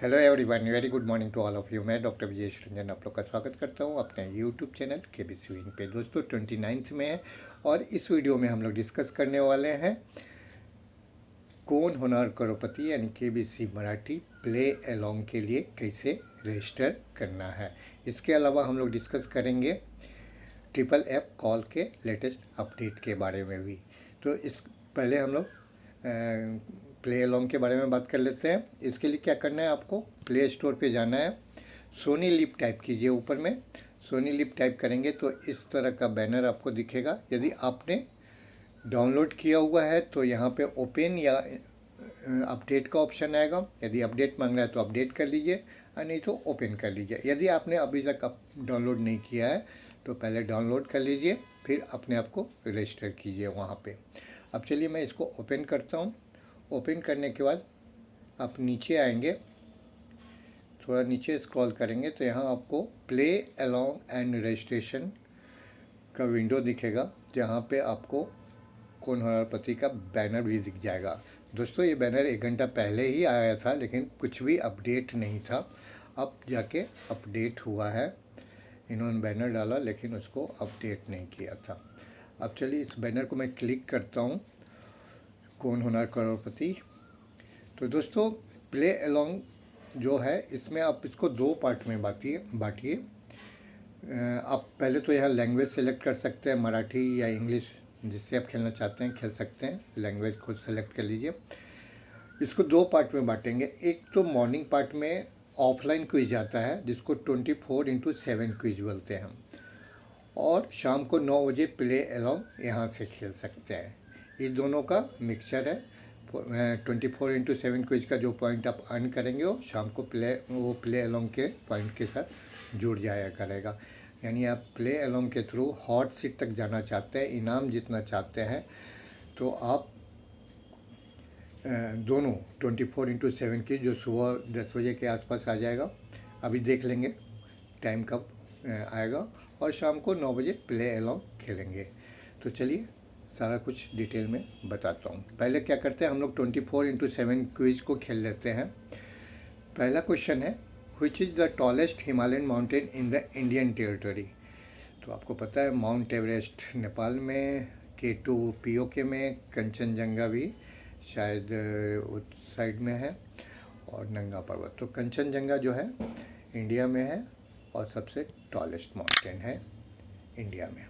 Hello everyone, very good morning to all of you. मैं doctor Vijesh Ranjan आप लोग का स्वागत करता हूं अपने यूट्यूब चैनल केबीसी विंग पे। दोस्तों 29 में है और इस वीडियो में हम लोग डिस्कस करने वाले हैं कौन होनहार करोड़पति यानी केबीसी मराठी प्ले अलोंग के लिए कैसे रजिस्टर करना है। इसके अलावा हम लोग डिस्कस करेंगे ट्रिपल ऐप कॉल के लेटेस्ट अपडेट के बारे में भी। तो इस पहले हम लोग प्ले अलोंग के बारे में बात कर लेते हैं। इसके लिए क्या करना है, आपको प्ले स्टोर पे जाना है, सोनी लिव टाइप कीजिए। ऊपर में सोनी लिव टाइप करेंगे तो इस तरह का बैनर आपको दिखेगा। यदि आपने डाउनलोड किया हुआ है तो यहाँ पे ओपन या अपडेट का ऑप्शन आएगा। यदि अपडेट मांग रहा है तो अपडेट कर लीजिए और नहीं तो ओपन कर लीजिए। यदि आपने अभी तक डाउनलोड नहीं किया है तो पहले डाउनलोड कर लीजिए, फिर अपने आप को रजिस्टर कीजिए वहाँ पे। अब चलिए मैं इसको ओपन करता हूँ। ओपन करने के बाद आप नीचे आएंगे, थोड़ा नीचे स्क्रॉल करेंगे तो यहाँ आपको प्ले अलोंग एंड रजिस्ट्रेशन का विंडो दिखेगा, जहाँ पे आपको कौन होनहार पति का बैनर भी दिख जाएगा। दोस्तों ये बैनर 1 घंटा पहले ही आया था, लेकिन कुछ भी अपडेट नहीं था। अब जाके अपडेट हुआ है। इन्होंने बैनर डाला लेकिन उसको अपडेट नहीं किया था। अब चलिए इस बैनर को मैं क्लिक करता हूँ, कौन होनहार करोड़पति। तो दोस्तों प्ले अलोंग जो है इसमें आप इसको 2 पार्ट में बांटिए। आप पहले तो यहाँ लैंग्वेज सेलेक्ट कर सकते हैं, मराठी या इंग्लिश, जिससे आप खेलना चाहते हैं खेल सकते हैं। लैंग्वेज खुद सेलेक्ट कर लीजिए। इसको 2 पार्ट में बांटेंगे। एक तो मॉर्निंग पार्ट में ऑफलाइन क्विज आता है, जिसको 24x7 क्विज बोलते हैं हम, और शाम को 9 बजे प्ले अलोंग यहाँ से खेल सकते हैं। ये दोनों का मिक्सचर है। 24x7 क्विज का जो पॉइंट आप अर्न करेंगे वो शाम को प्ले अलोंग के पॉइंट के साथ जुड़ जाया करेगा। यानी आप प्ले अलोंग के थ्रू हॉट सीट तक जाना चाहते हैं, इनाम जीतना चाहते हैं, तो आप दोनों 24x7 की जो सुबह 10 बजे के आसपास आ जाएगा, अभी देख लेंगे टाइम कब आएगा, और शाम को 9 बजे प्ले अलोंग खेलेंगे। तो चलिए सारा कुछ डिटेल में बताता हूँ। पहले क्या करते हैं, हम लोग 24x7 क्विज को खेल लेते हैं। पहला क्वेश्चन है, which is the tallest Himalayan mountain in the Indian territory. तो आपको पता है माउंट एवरेस्ट नेपाल में, K2 POK में, कंचनजंगा भी शायद उस साइड में है, और नंगा पर्वत। तो कंचनजंगा जो है इंडिया में है और सबसे टॉलेस्ट माउंटेन है इंडिया में।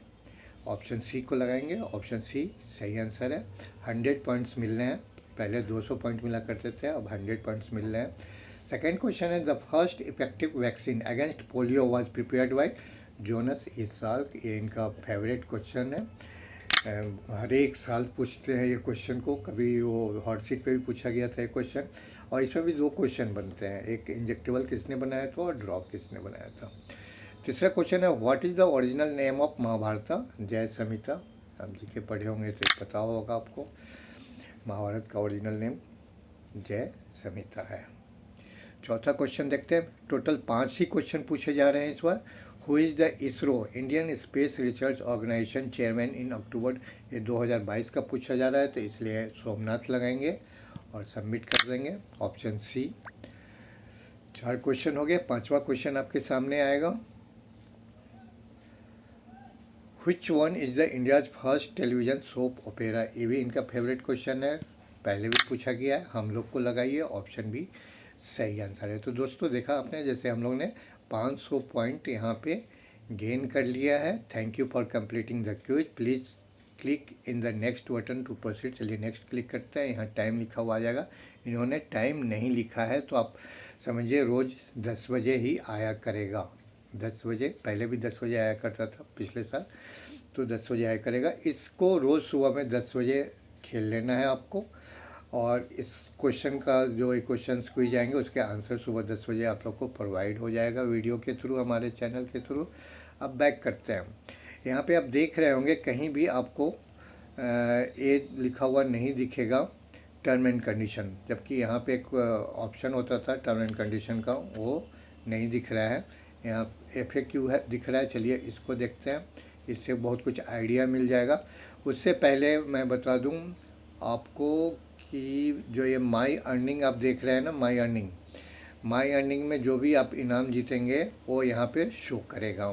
ऑप्शन सी को लगाएंगे। ऑप्शन सी सही आंसर है। 100 पॉइंट्स मिल रहे हैं। पहले 200 पॉइंट मिला करते थे, अब 100 पॉइंट्स मिल रहे हैं। सेकेंड क्वेश्चन है, the first effective vaccine against polio was prepared by Jonas Isaac. ये इनका फेवरेट क्वेश्चन है। हर एक साल पूछते हैं ये क्वेश्चन को, कभी वो हॉट सीट पे भी पूछा गया था ये क्वेश्चन, और इसमें भी 2 क्वेश्चन बनते हैं, एक इंजेक्टेबल किसने बनाया था और ड्रॉप किसने बनाया था। तीसरा क्वेश्चन है, what is the original name of Mahabharata. Jaya Samhita. आप जी के पढ़े होंगे तो पता होगा आपको, महाभारत का ओरिजिनल नेम जय समिता है। चौथा क्वेश्चन देखते हैं। टोटल 5 ही क्वेश्चन पूछे जा रहे हैं इस बार। Who is the ISRO Indian space research organisation chairman in October. ये 2022 का पूछा जा रहा है, तो इसलिए सोमनाथ लगाएंगे और सबमिट कर देंगे। Option C. 4 क्वेश्चन हो गए। 5वां क्वेश्चन आपके सामने आएगा, which one is the India's first television soap opera. ये भी इनका फेवरेट क्वेश्चन है, पहले भी पूछा गया है। हम लोग को लगाइए, ऑप्शन भी सही आंसर है। तो दोस्तों देखा आपने, जैसे हम लोग ने 500 पॉइंट यहाँ पे गेन कर लिया है। Thank you for completing the quiz. Please click in the next button to proceed. चलिए नेक्स्ट क्लिक करते हैं। यहाँ टाइम लिखा हुआ आ जाएगा। इन्होंने टाइम नहीं लिखा है, तो आप समझिए रोज़ 10 बजे ही आया करेगा। 10 बजे, पहले भी 10 बजे आया करता था पिछले साल, तो 10 बजे आया करेगा। इसको रोज़ सुबह में 10 बजे खेल लेना है आपको, और इस क्वेश्चन का जो क्वेश्चन क्विज आएंगे उसके आंसर सुबह 10 बजे आप लोग को प्रोवाइड हो जाएगा वीडियो के थ्रू, हमारे चैनल के थ्रू। अब बैक करते हैं। यहाँ पे आप देख रहे होंगे कहीं भी आपको ये लिखा हुआ नहीं दिखेगा टर्म एंड कंडीशन, जबकि यहाँ पे एक ऑप्शन होता था टर्म एंड कंडीशन का, वो नहीं दिख रहा है। यहाँ FAQ है दिख रहा है। चलिए इसको देखते हैं, इससे बहुत कुछ आइडिया मिल जाएगा। उससे पहले मैं बता दूं आपको कि जो ये माई अर्निंग आप देख रहे हैं ना, माई अर्निंग, माई अर्निंग में जो भी आप इनाम जीतेंगे वो यहाँ पे शो करेगा।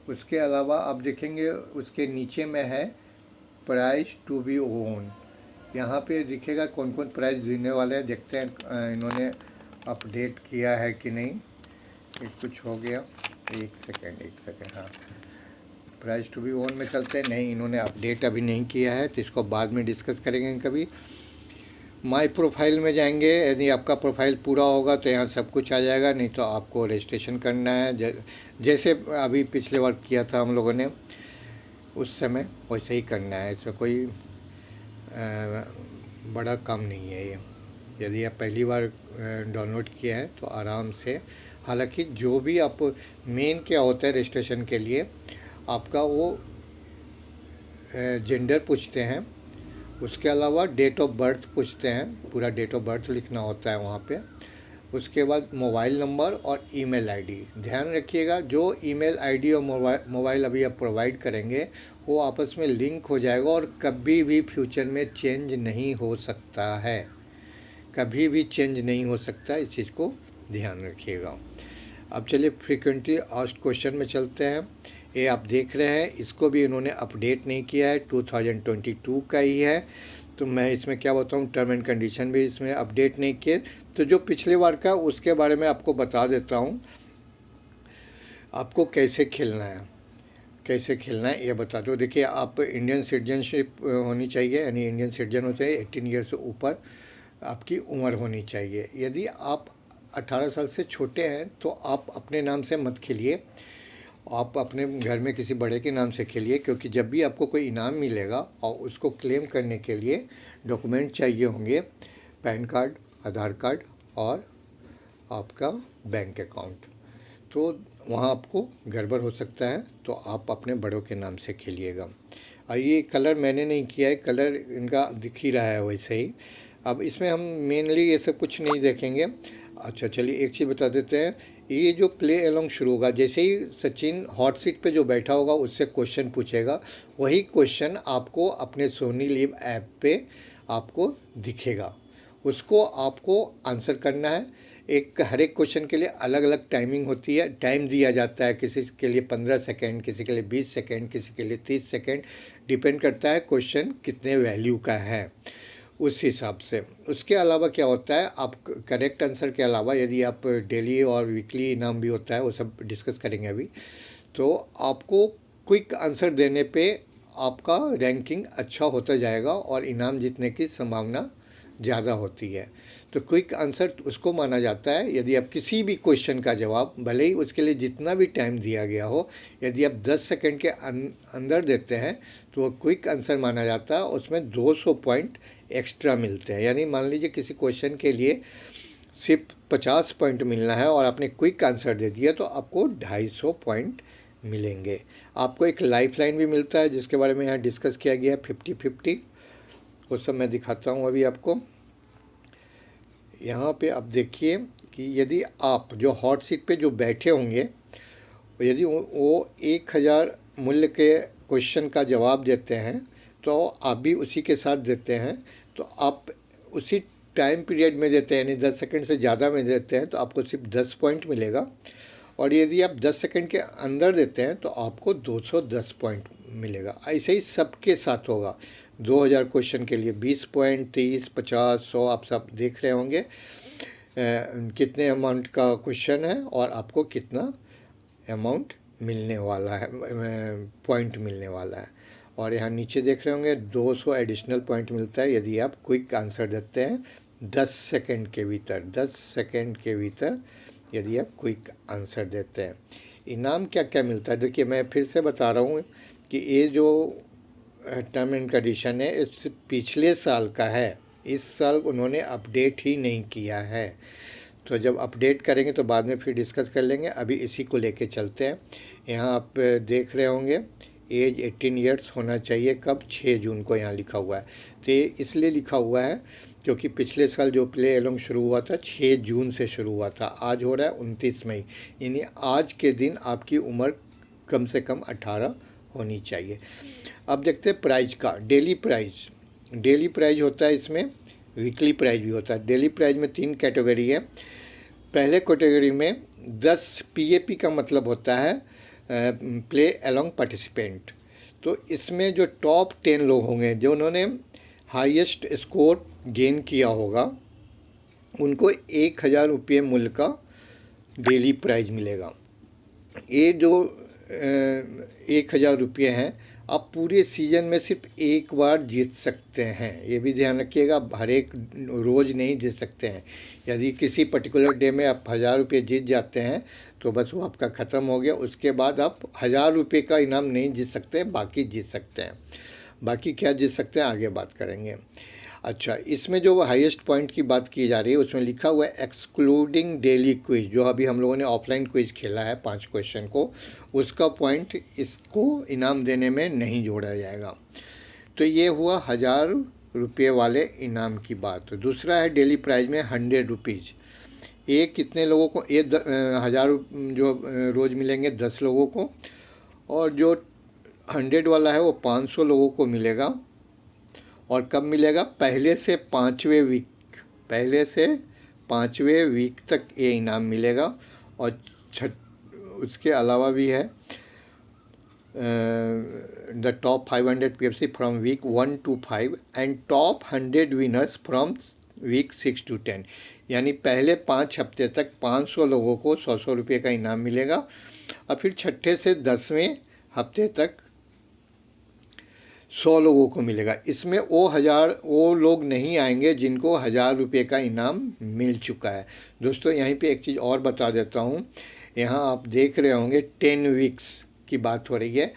उसके अलावा आप देखेंगे उसके नीचे में है प्राइज टू बी ओन। यहाँ पे दिखेगा कौन कौन प्राइज देने वाले हैं। देखते हैं इन्होंने अपडेट किया है कि नहीं। एक कुछ हो गया, एक सेकेंड, हाँ प्राइस टू बी ओन में चलते हैं। नहीं, इन्होंने अपडेट अभी नहीं किया है, तो इसको बाद में डिस्कस करेंगे कभी। माई प्रोफाइल में जाएंगे, यदि आपका प्रोफाइल पूरा होगा तो यहाँ सब कुछ आ जाएगा, नहीं तो आपको रजिस्ट्रेशन करना है। जैसे अभी पिछले बार किया था हम लोगों ने उस समय, वैसे ही करना है। इसमें कोई बड़ा काम नहीं है ये। यदि आप पहली बार डाउनलोड किए हैं तो आराम से, हालांकि जो भी आप मेन क्या होता है रजिस्ट्रेशन के लिए, आपका वो जेंडर पूछते हैं, उसके अलावा डेट ऑफ बर्थ पूछते हैं, पूरा डेट ऑफ बर्थ लिखना होता है वहाँ पे। उसके बाद मोबाइल नंबर और ईमेल आईडी। ध्यान रखिएगा, जो ईमेल आईडी और मोबाइल अभी आप प्रोवाइड करेंगे वो आपस में लिंक हो जाएगा और कभी भी फ्यूचर में चेंज नहीं हो सकता है, कभी भी चेंज नहीं हो सकता। इस चीज़ को ध्यान रखिएगा। अब चलिए फ्रीक्वेंटली आस्क्ड क्वेश्चन में चलते हैं। ये आप देख रहे हैं, इसको भी इन्होंने अपडेट नहीं किया है, 2022 का ही है। तो मैं इसमें क्या बताऊँ, टर्म एंड कंडीशन भी इसमें अपडेट नहीं किए। तो जो पिछले बार का उसके बारे में आपको बता देता हूँ, आपको कैसे खेलना है, कैसे खेलना है ये बता दो। देखिए, आप इंडियन सिटीजनशिप होनी चाहिए, यानी इंडियन सिटीजन होना चाहिए, 18 ईयर से ऊपर आपकी उम्र होनी चाहिए। यदि आप 18 साल से छोटे हैं तो आप अपने नाम से मत खेलिए, आप अपने घर में किसी बड़े के नाम से खेलिए, क्योंकि जब भी आपको कोई इनाम मिलेगा और उसको क्लेम करने के लिए डॉक्यूमेंट चाहिए होंगे, पैन कार्ड, आधार कार्ड और आपका बैंक अकाउंट, तो वहाँ आपको गड़बड़ हो सकता है। तो आप अपने बड़ों के नाम से खेलिएगा। और ये कलर मैंने नहीं किया है, कलर इनका दिख ही रहा है वैसे ही। अब इसमें हम मेनली ये सब कुछ नहीं देखेंगे। अच्छा चलिए एक चीज़ बता देते हैं, ये जो प्ले अलोंग शुरू होगा, जैसे ही सचिन हॉट सीट पे जो बैठा होगा उससे क्वेश्चन पूछेगा, वही क्वेश्चन आपको अपने सोनी लिव ऐप पे आपको दिखेगा, उसको आपको आंसर करना है। हर एक क्वेश्चन के लिए अलग अलग टाइमिंग होती है, टाइम दिया जाता है, किसी के लिए 15 सेकेंड, किसी के लिए 20 सेकेंड, किसी के लिए 30 सेकेंड, डिपेंड करता है क्वेश्चन कितने वैल्यू का है उस हिसाब से। उसके अलावा क्या होता है, आप करेक्ट आंसर के अलावा यदि आप डेली और वीकली इनाम भी होता है, वो सब डिस्कस करेंगे अभी, तो आपको क्विक आंसर देने पे आपका रैंकिंग अच्छा होता जाएगा और इनाम जीतने की संभावना ज़्यादा होती है। तो क्विक आंसर उसको माना जाता है, यदि आप किसी भी क्वेश्चन का जवाब, भले ही उसके लिए जितना भी टाइम दिया गया हो, यदि आप 10 सेकंड के अंदर देते हैं तो वो क्विक आंसर माना जाता है। उसमें 200 पॉइंट एक्स्ट्रा मिलते हैं। यानी मान लीजिए किसी क्वेश्चन के लिए सिर्फ 50 पॉइंट मिलना है और आपने क्विक आंसर दे दिया तो आपको 250 पॉइंट मिलेंगे। आपको एक लाइफ लाइन भी मिलता है जिसके बारे में यहाँ डिस्कस किया गया है, 50-50। वो सब मैं दिखाता हूँ अभी आपको। यहाँ पे आप देखिए कि यदि आप जो हॉट सीट पे जो बैठे होंगे, यदि वो 1000 मूल्य के क्वेश्चन का जवाब देते हैं तो आप भी उसी के साथ देते हैं, तो आप उसी टाइम पीरियड में देते हैं, यानी 10 सेकंड से ज़्यादा में देते हैं तो आपको सिर्फ 10 पॉइंट मिलेगा। और यदि आप 10 सेकंड के अंदर देते हैं तो आपको 210 पॉइंट मिलेगा। ऐसे ही सबके साथ होगा। 2000 क्वेश्चन के लिए 20 पॉइंट, 30, 50, 100, आप सब देख रहे होंगे कितने अमाउंट का क्वेश्चन है और आपको कितना अमाउंट मिलने वाला है, पॉइंट मिलने वाला है। और यहाँ नीचे देख रहे होंगे 200 एडिशनल पॉइंट मिलता है यदि आप क्विक आंसर देते हैं 10 सेकंड के भीतर, 10 सेकंड के भीतर यदि आप क्विक आंसर देते हैं। इनाम क्या क्या मिलता है, देखिए मैं फिर से बता रहा हूँ कि ये जो टर्म एंड कंडीशन है इस पिछले साल का है, इस साल उन्होंने अपडेट ही नहीं किया है। तो जब अपडेट करेंगे तो बाद में फिर डिस्कस कर लेंगे, अभी इसी को लेके चलते हैं। यहाँ आप देख रहे होंगे एज 18 ईयर्स होना चाहिए, कब, 6 जून को यहाँ लिखा हुआ है। तो ये इसलिए लिखा हुआ है क्योंकि पिछले साल जो प्ले अलोंग शुरू हुआ था 6 जून से शुरू हुआ था, आज हो रहा है 29 मई, यानी आज के दिन आपकी उम्र कम से कम 18 होनी चाहिए। अब देखते हैं प्राइज का। डेली प्राइज होता है, इसमें वीकली प्राइज भी होता है। डेली प्राइज में 3 कैटेगरी है, पहले कैटेगरी में 10 PAP का मतलब होता है प्ले अलोंग पार्टिसिपेंट। तो इसमें जो टॉप 10 लोग होंगे जो उन्होंने हाईएस्ट स्कोर गेन किया होगा उनको 1,000 रुपये मूल्य का डेली प्राइज मिलेगा। ये जो 1,000 रुपये हैं आप पूरे सीज़न में सिर्फ एक बार जीत सकते हैं। ये भी ध्यान रखिएगा, हर एक रोज़ नहीं जीत सकते हैं। यदि किसी पर्टिकुलर डे में आप 1,000 रुपये जीत जाते हैं तो बस वो आपका ख़त्म हो गया। उसके बाद आप 1,000 रुपये का इनाम नहीं जीत सकते, बाकी जीत सकते हैं। बाकी क्या जीत सकते हैं आगे बात करेंगे। अच्छा, इसमें जो हाईएस्ट पॉइंट की बात की जा रही है उसमें लिखा हुआ है एक्सक्लूडिंग डेली क्विज। जो अभी हम लोगों ने ऑफलाइन क्विज खेला है 5 क्वेश्चन को, उसका पॉइंट इसको इनाम देने में नहीं जोड़ा जाएगा। तो ये हुआ 1,000 रुपये वाले इनाम की बात। दूसरा है डेली प्राइज में 100 रुपीज़। ये कितने लोगों को? ये 1,000 जो रोज़ मिलेंगे 10 लोगों को, और जो 100 वाला है वो 500 लोगों को मिलेगा। और कब मिलेगा? पहले से 5वें वीक तक ये इनाम मिलेगा। और उसके अलावा भी है the top 500 PFC from week 1 to 5 and top 100 winners from week 6 to 10। यानी पहले 5 हफ्ते तक 500 लोगों को 100 रुपये का इनाम मिलेगा, और फिर छठे से 10वें हफ्ते तक 100 लोगों को मिलेगा। इसमें वो लोग नहीं आएंगे जिनको 1,000 रुपये का इनाम मिल चुका है। दोस्तों यहीं पे एक चीज़ और बता देता हूँ। यहाँ आप देख रहे होंगे 10 वीक्स की बात हो रही है,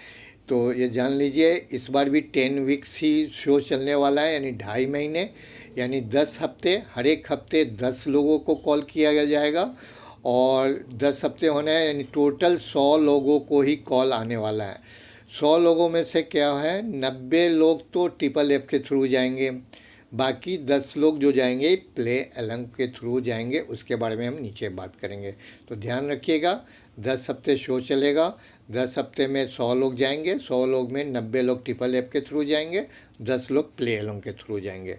तो ये जान लीजिए इस बार भी 10 वीक्स ही शो चलने वाला है, यानी 2.5 महीने, यानी 10 हफ्ते। हर एक हफ्ते 10 लोगों को कॉल किया जाएगा, और 10 हफ्ते होने हैं यानी टोटल 100 लोगों को ही कॉल आने वाला है। 100 लोगों में से क्या है, 90 लोग तो FFF के थ्रू जाएंगे, बाकी 10 लोग जो जाएंगे प्ले अलोंग के थ्रू जाएंगे। उसके बारे में हम नीचे बात करेंगे। तो ध्यान रखिएगा, 10 हफ्ते शो चलेगा। 10 हफ्ते में 100 लोग जाएंगे, 100 लोग में 90 लोग FFF के थ्रू जाएंगे, 10 लोग प्ले अलोंग के थ्रू जाएंगे।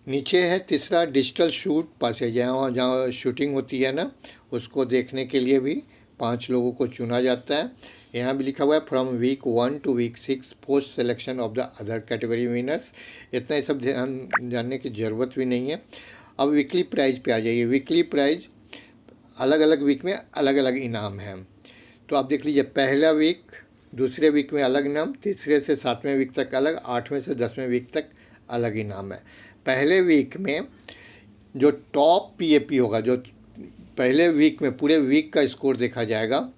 नीचे है तीसरा डिजिटल शूट पासेज। जहाँ शूटिंग होती है ना, उसको देखने के लिए भी 5 लोगों को चुना जाता है। यहाँ भी लिखा हुआ है from week 1 to week 6 post selection of the other category winners. इतना ये सब ध्यान जानने की ज़रूरत भी नहीं है। अब वीकली प्राइज पे आ जाइए। वीकली प्राइज अलग अलग वीक में अलग अलग इनाम हैं। तो आप देख लीजिए, पहला वीक, दूसरे वीक में अलग इनाम, तीसरे से 7वें वीक तक अलग, 8वें से 10वें वीक तक अलग इनाम है। पहले वीक में जो टॉप PAP होगा, जो पहले वीक में पूरे वीक का स्कोर देखा जाएगा,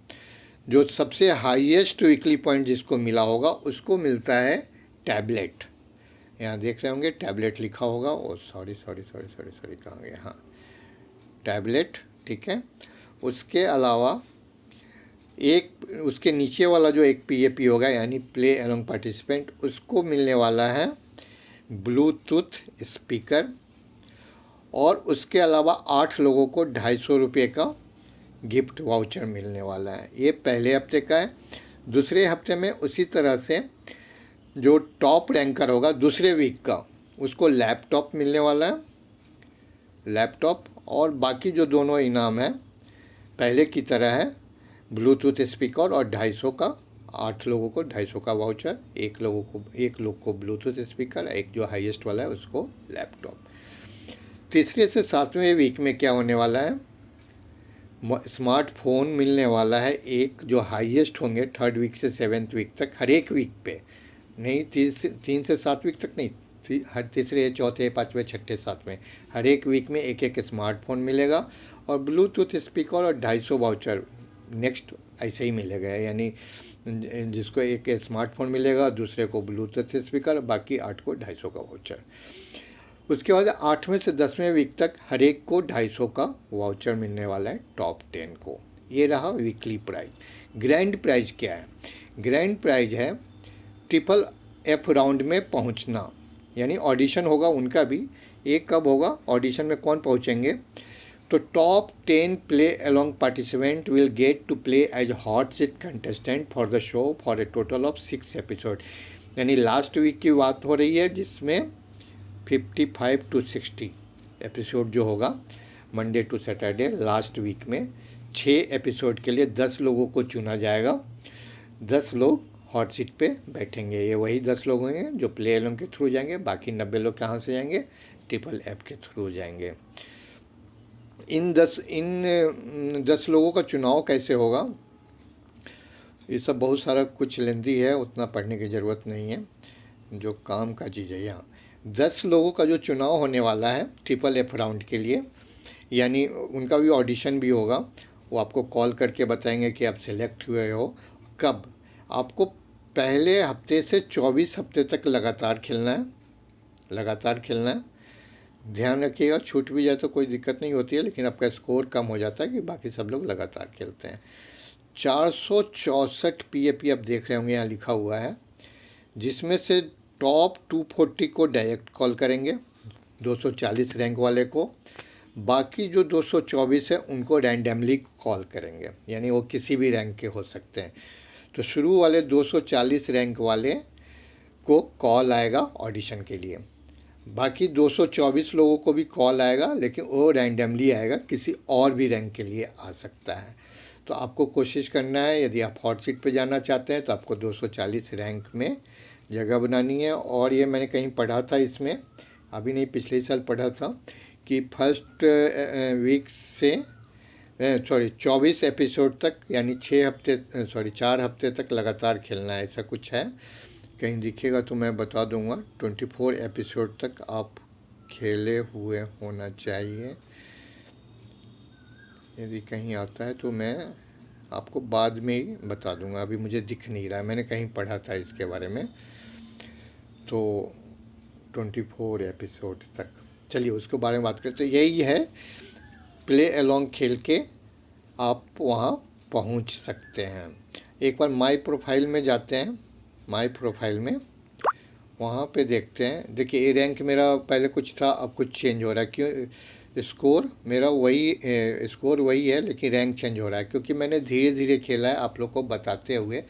जो सबसे हाईएस्ट वीकली पॉइंट जिसको मिला होगा उसको मिलता है टैबलेट। यहाँ देख रहे होंगे टैबलेट लिखा होगा। ओ सॉरी कहाँ गया? हाँ, टैबलेट, ठीक है। उसके अलावा एक उसके नीचे वाला जो एक PAP होगा यानी प्ले अलोंग पार्टिसिपेंट, उसको मिलने वाला है ब्लूटूथ स्पीकर। और उसके अलावा 8 लोगों को 250 रुपये का गिफ्ट वाउचर मिलने वाला है। ये पहले हफ्ते का है। दूसरे हफ्ते में उसी तरह से जो टॉप रैंकर होगा दूसरे वीक का, उसको लैपटॉप मिलने वाला है, लैपटॉप। और बाकी जो दोनों इनाम है पहले की तरह है, ब्लूटूथ स्पीकर और 250 का, 8 लोगों को 250 का वाउचर, एक लोग को ब्लूटूथ स्पीकर, एक जो हाईएस्ट वाला है उसको लैपटॉप। तीसरे से 7वें वीक में क्या होने वाला है, स्मार्टफोन मिलने वाला है एक, जो हाईएस्ट होंगे 3rd वीक से 7th वीक तक, हर एक वीक पे नहीं, 3 से 7 वीक तक नहीं, हर तीसरे, चौथे, 5वें, छठे, 7वें, हर एक वीक में एक स्मार्टफोन मिलेगा। और ब्लूटूथ स्पीकर और 250 वाउचर नेक्स्ट ऐसे ही मिलेगा, यानी जिसको एक स्मार्टफोन मिलेगा, दूसरे को ब्लूटूथ स्पीकर, बाकी 8 को 250 का वाउचर। उसके बाद 8वें से 10वें वीक तक हर एक को 250 का वाउचर मिलने वाला है टॉप 10 को। ये रहा वीकली प्राइज। ग्रैंड प्राइज क्या है? ग्रैंड प्राइज है FFF राउंड में पहुंचना, यानी ऑडिशन होगा उनका भी। एक कब होगा ऑडिशन में, कौन पहुंचेंगे? तो top 10 play along participant will get to play as hot seat contestant for the show for a total of 6 episode. यानी लास्ट वीक की बात हो रही है जिसमें 55 to 60 एपिसोड जो होगा Monday to Saturday last week में 6 एपिसोड के लिए 10 लोगों को चुना जाएगा। 10 लोग हॉट सीट पे बैठेंगे। ये वही 10 लोग होंगे जो प्ले अलोंग के थ्रू जाएंगे, बाकी 90 लोग कहाँ से जाएंगे? ट्रिपल ऐप के थ्रू जाएंगे। इन 10 लोगों का चुनाव कैसे होगा, ये सब बहुत सारा कुछ लेंदी है, उतना पढ़ने की ज़रूरत नहीं है, जो काम का चीज़ है। यहाँ 10 लोगों का जो चुनाव होने वाला है ट्रिपल एफ राउंड के लिए, यानी उनका भी ऑडिशन भी होगा। वो आपको कॉल करके बताएंगे कि आप सिलेक्ट हुए हो कब। आपको पहले हफ्ते से 24 हफ्ते तक लगातार खेलना है। ध्यान रखिएगा, छूट भी जाए तो कोई दिक्कत नहीं होती है, लेकिन आपका स्कोर कम हो जाता है कि बाकी सब लोग लगातार खेलते हैं। 464 PAP आप देख रहे होंगे यहाँ लिखा हुआ है, जिसमें से टॉप 240 को डायरेक्ट कॉल करेंगे, 240 रैंक वाले को। बाकी जो 224 है उनको रैंडमली कॉल करेंगे, यानी वो किसी भी रैंक के हो सकते हैं। तो शुरू वाले 240 रैंक वाले को कॉल आएगा ऑडिशन के लिए। बाकी 224 लोगों को भी कॉल आएगा, लेकिन वो रैंडमली आएगा, किसी और भी रैंक के लिए आ सकता है। तो आपको कोशिश करना है, यदि आप हॉट सीट पे जाना चाहते हैं तो आपको 240 रैंक में जगह बनानी है। और ये मैंने कहीं पढ़ा था, इसमें अभी नहीं पिछले साल पढ़ा था कि फर्स्ट वीक से 24 एपिसोड तक, यानी 4 हफ्ते तक लगातार खेलना है, ऐसा कुछ है। कहीं दिखेगा तो मैं बता दूंगा। 24 एपिसोड तक आप खेले हुए होना चाहिए। यदि कहीं आता है तो मैं आपको बाद में ही बता दूंगा, अभी मुझे दिख नहीं रहा है, मैंने कहीं पढ़ा था इसके बारे में। तो 24 एपिसोड तक, चलिए उसके बारे में बात करते हैं। यही है, प्ले अलोंग खेल के आप वहाँ पहुँच सकते हैं। एक बार माई प्रोफाइल में जाते हैं, माई प्रोफाइल में वहाँ पे देखते हैं। देखिए ये रैंक मेरा पहले कुछ था, अब कुछ चेंज हो रहा है। क्यों? स्कोर मेरा स्कोर वही है, लेकिन रैंक चेंज हो रहा है, क्योंकि मैंने धीरे धीरे खेला है आप लोग को बताते हुए।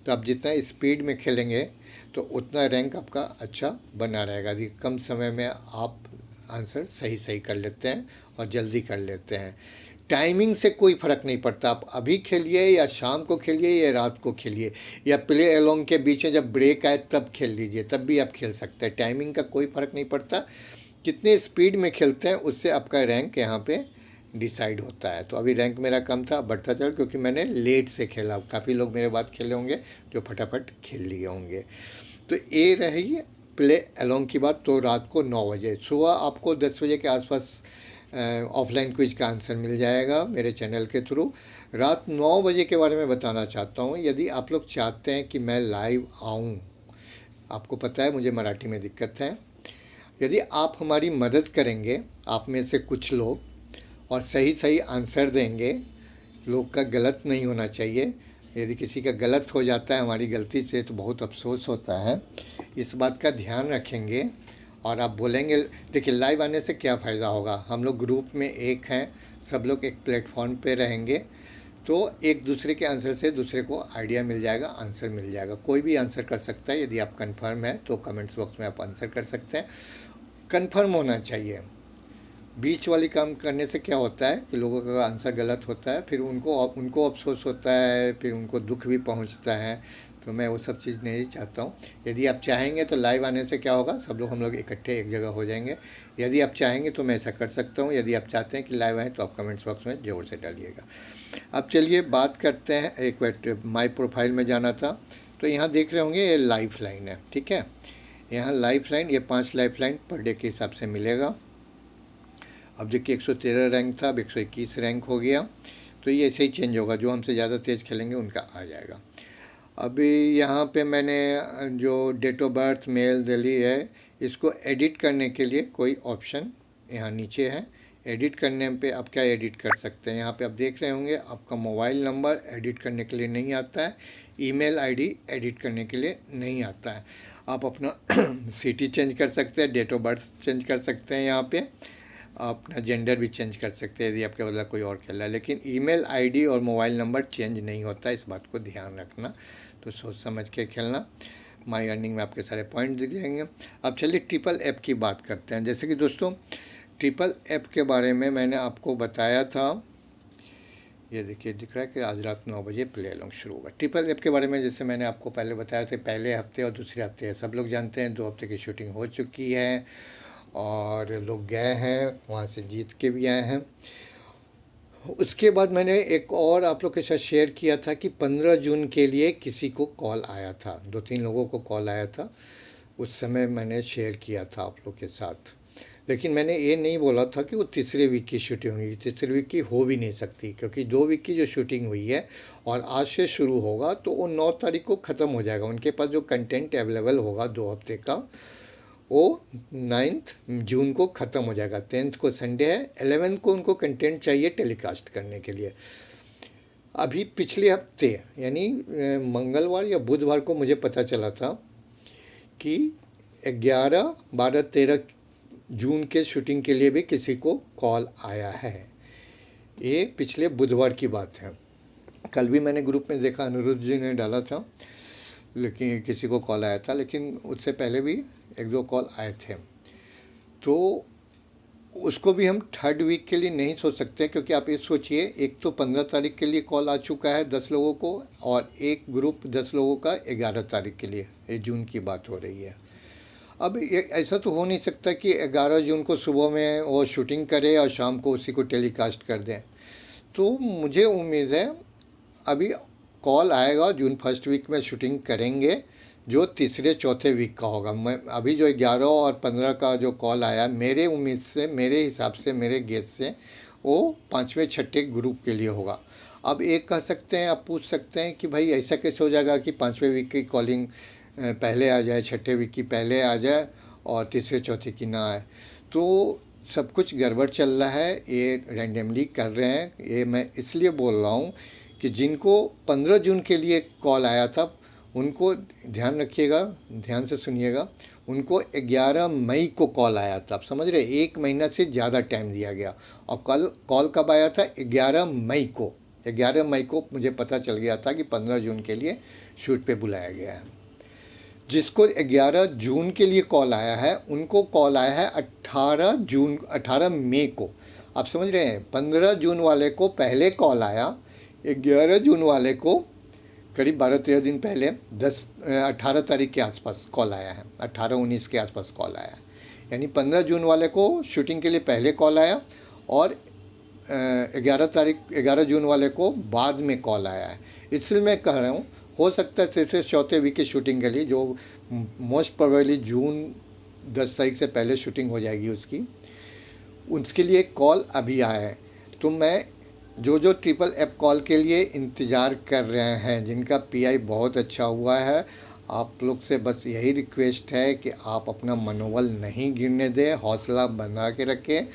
तो आप जितना स्पीड में खेलेंगे तो उतना रैंक आपका अच्छा बना रहेगा। यदि कम समय में आप आंसर सही कर लेते हैं और जल्दी कर लेते हैं। टाइमिंग से कोई फ़र्क नहीं पड़ता, आप अभी खेलिए या शाम को खेलिए या रात को खेलिए, या प्ले अलोंग के बीच में जब ब्रेक आए तब खेल लीजिए, तब भी आप खेल सकते हैं। टाइमिंग का कोई फ़र्क नहीं पड़ता, कितने स्पीड में खेलते हैं उससे आपका रैंक यहाँ पे डिसाइड होता है। तो अभी रैंक मेरा कम था, बढ़ता चल, क्योंकि मैंने लेट से खेला। काफ़ी लोग मेरे बाद खेले होंगे जो फटाफट खेल लिए होंगे। तो ये रही प्ले अलोंग की बात। तो रात को 9 बजे, सुबह आपको 10 बजे के आसपास ऑफलाइन क्विज का आंसर मिल जाएगा मेरे चैनल के थ्रू। रात 9 बजे के बारे में बताना चाहता हूँ। यदि आप लोग चाहते हैं कि मैं लाइव आऊँ, आपको पता है मुझे मराठी में दिक्कत है, यदि आप हमारी मदद करेंगे, आप में से कुछ लोग, और सही आंसर देंगे, लोग का गलत नहीं होना चाहिए। यदि किसी का गलत हो जाता है हमारी गलती से तो बहुत अफसोस होता है, इस बात का ध्यान रखेंगे। और आप बोलेंगे, देखिए लाइव आने से क्या फ़ायदा होगा, हम लोग ग्रुप में एक हैं, सब लोग एक प्लेटफॉर्म पे रहेंगे, तो एक दूसरे के आंसर से दूसरे को आइडिया मिल जाएगा, आंसर मिल जाएगा। कोई भी आंसर कर सकता है, यदि आप कंफर्म है तो कमेंट्स बॉक्स में आप आंसर कर सकते हैं। कंफर्म होना चाहिए। बीच वाली काम करने से क्या होता है कि लोगों का आंसर गलत होता है, फिर उनको अफसोस होता है, फिर उनको दुख भी पहुंचता है। तो मैं वो सब चीज़ नहीं चाहता हूँ। यदि आप चाहेंगे तो लाइव आने से क्या होगा, हम लोग इकट्ठे एक जगह हो जाएंगे। यदि आप चाहेंगे तो मैं ऐसा कर सकता हूँ। यदि आप चाहते हैं कि लाइव आएँ तो आप कमेंट्स बॉक्स में ज़रूर से डालिएगा। अब चलिए बात करते हैं, एक बार माई प्रोफाइल में जाना था, तो यहाँ देख रहे होंगे ये लाइफ लाइन है, ठीक है। यहाँ लाइफ लाइन, ये 5 लाइफ लाइन पर डे के हिसाब से मिलेगा। अब देखिए 113 रैंक था, अब 121 रैंक हो गया। तो ये ऐसे ही चेंज होगा, जो हमसे ज़्यादा तेज़ खेलेंगे उनका आ जाएगा। अभी यहाँ पे मैंने जो डेट ऑफ बर्थ मेल दिल्ली है, इसको एडिट करने के लिए कोई ऑप्शन यहाँ नीचे है। एडिट करने पे आप क्या एडिट कर सकते हैं, यहाँ पे आप देख रहे होंगे आपका मोबाइल नंबर एडिट करने के लिए नहीं आता है, ईमेल आईडी एडिट करने के लिए नहीं आता है। आप अपना सिटी चेंज कर सकते हैं, डेट ऑफ बर्थ चेंज कर सकते हैं, यहाँ पे अपना जेंडर भी चेंज कर सकते हैं यदि आपके बदला कोई और खेल रहा है। लेकिन ईमेल आईडी और मोबाइल नंबर चेंज नहीं होता, इस बात को ध्यान रखना। तो सोच समझ के खेलना। माई अर्निंग में आपके सारे पॉइंट दिख जाएंगे। अब चलिए ट्रिपल ऐप की बात करते हैं। जैसे कि दोस्तों ट्रिपल एफ के बारे में मैंने आपको बताया था, ये देखिए दिख रहा है कि आज रात 9 बजे प्ले अलॉन्ग शुरू होगा। ट्रिपल एफ के बारे में जैसे मैंने आपको पहले बताया था, पहले हफ्ते और दूसरे हफ्ते सब लोग जानते हैं, 2 हफ्ते की शूटिंग हो चुकी है और लोग गए हैं, वहाँ से जीत के भी आए हैं। उसके बाद मैंने एक और आप लोग के साथ शेयर किया था कि 15 जून के लिए किसी को कॉल आया था, 2-3 लोगों को कॉल आया था, उस समय मैंने शेयर किया था आप लोग के साथ। लेकिन मैंने ये नहीं बोला था कि वो तीसरे वीक की शूटिंग हुई, तीसरे वीक की हो भी नहीं सकती, क्योंकि 2 वीक की जो शूटिंग हुई है और आज से शुरू होगा तो वो 9 तारीख को ख़त्म हो जाएगा। उनके पास जो कंटेंट अवेलेबल होगा 2 हफ्ते का, वो 9 जून को ख़त्म हो जाएगा। 10 को संडे है, 11 को उनको कंटेंट चाहिए टेलीकास्ट करने के लिए। अभी पिछले हफ्ते यानी मंगलवार या बुधवार को मुझे पता चला था कि 11, 12, 13 जून के शूटिंग के लिए भी किसी को कॉल आया है। ये पिछले बुधवार की बात है। कल भी मैंने ग्रुप में देखा, अनिरुद्ध जी ने डाला था, लेकिन किसी को कॉल आया था, लेकिन उससे पहले भी 1-2 कॉल आए थे। तो उसको भी हम 3rd वीक के लिए नहीं सोच सकते, क्योंकि आप ये सोचिए, एक तो 15 तारीख के लिए कॉल आ चुका है 10 लोगों को, और एक ग्रुप 10 लोगों का 11 तारीख के लिए, ये जून की बात हो रही है। अब ये ऐसा तो हो नहीं सकता कि 11 जून को सुबह में वो शूटिंग करे और शाम को उसी को टेलीकास्ट कर दें। तो मुझे उम्मीद है अभी कॉल आएगा, जून फर्स्ट वीक में शूटिंग करेंगे, जो तीसरे चौथे वीक का होगा। मैं अभी जो 11 और 15 का जो कॉल आया, मेरे उम्मीद से, मेरे हिसाब से, मेरे गेस से वो 5वें 6ठे ग्रुप के लिए होगा। अब एक कह सकते हैं, आप पूछ सकते हैं कि भाई ऐसा कैसे हो जाएगा कि 5वें वीक की कॉलिंग पहले आ जाए, 6ठे वीक की पहले आ जाए और तीसरे चौथे की ना आए। तो सब कुछ गड़बड़ चल रहा है, ये रैंडमली कर रहे हैं। ये मैं इसलिए बोल रहा हूँ कि जिनको 15 जून के लिए कॉल आया था उनको ध्यान रखिएगा, ध्यान से सुनिएगा। उनको 11 मई को कॉल आया था, आप समझ रहे, 1 महीना से ज़्यादा टाइम दिया गया। और कॉल कब आया था? 11 मई को। 11 मई को मुझे पता चल गया था कि 15 जून के लिए शूट पे बुलाया गया है। जिसको 11 जून के लिए कॉल आया है, उनको कॉल आया है 18 मई को। आप समझ रहे हैं, 15 जून वाले को पहले कॉल आया, 11 जून वाले को करीब 12-13 दिन पहले 18 तारीख के आसपास कॉल आया है, 18-19 के आसपास कॉल आया है। यानी 15 जून वाले को शूटिंग के लिए पहले कॉल आया और 11 जून वाले को बाद में कॉल आया है। इसलिए मैं कह रहा हूँ, हो सकता है तीसरे चौथे वीक की शूटिंग के लिए, जो मोस्ट प्रोबेबली जून 10 तारीख से पहले शूटिंग हो जाएगी उसके लिए कॉल अभी आया है। तो मैं जो ट्रिपल एफ कॉल के लिए इंतज़ार कर रहे हैं, जिनका पीआई बहुत अच्छा हुआ है, आप लोग से बस यही रिक्वेस्ट है कि आप अपना मनोबल नहीं गिरने दें, हौसला बना के रखें।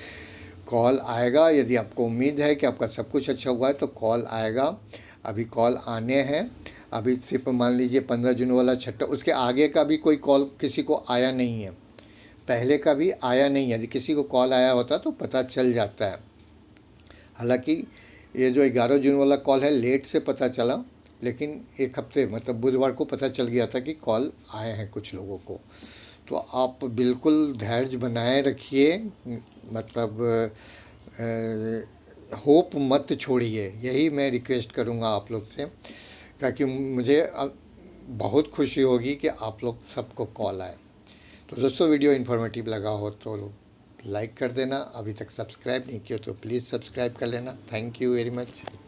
कॉल आएगा, यदि आपको उम्मीद है कि आपका सब कुछ अच्छा हुआ है तो कॉल आएगा। अभी कॉल आने हैं, अभी सिर्फ मान लीजिए 15 जून वाला 6ठा, उसके आगे का भी कोई कॉल किसी को आया नहीं है, पहले का भी आया नहीं है। यदि किसी को कॉल आया होता तो पता चल जाता है। हालांकि ये जो 11 जून वाला कॉल है लेट से पता चला, लेकिन एक हफ्ते मतलब बुधवार को पता चल गया था कि कॉल आए हैं कुछ लोगों को। तो आप बिल्कुल धैर्य बनाए रखिए, मतलब होप मत छोड़िए, यही मैं रिक्वेस्ट करूँगा आप लोग से, ताकि मुझे बहुत खुशी होगी कि आप लोग सबको कॉल आए। तो दोस्तों, वीडियो इन्फॉर्मेटिव लगा हो तो लाइक कर देना, अभी तक सब्सक्राइब नहीं किया तो प्लीज़ सब्सक्राइब कर लेना। Thank you very much.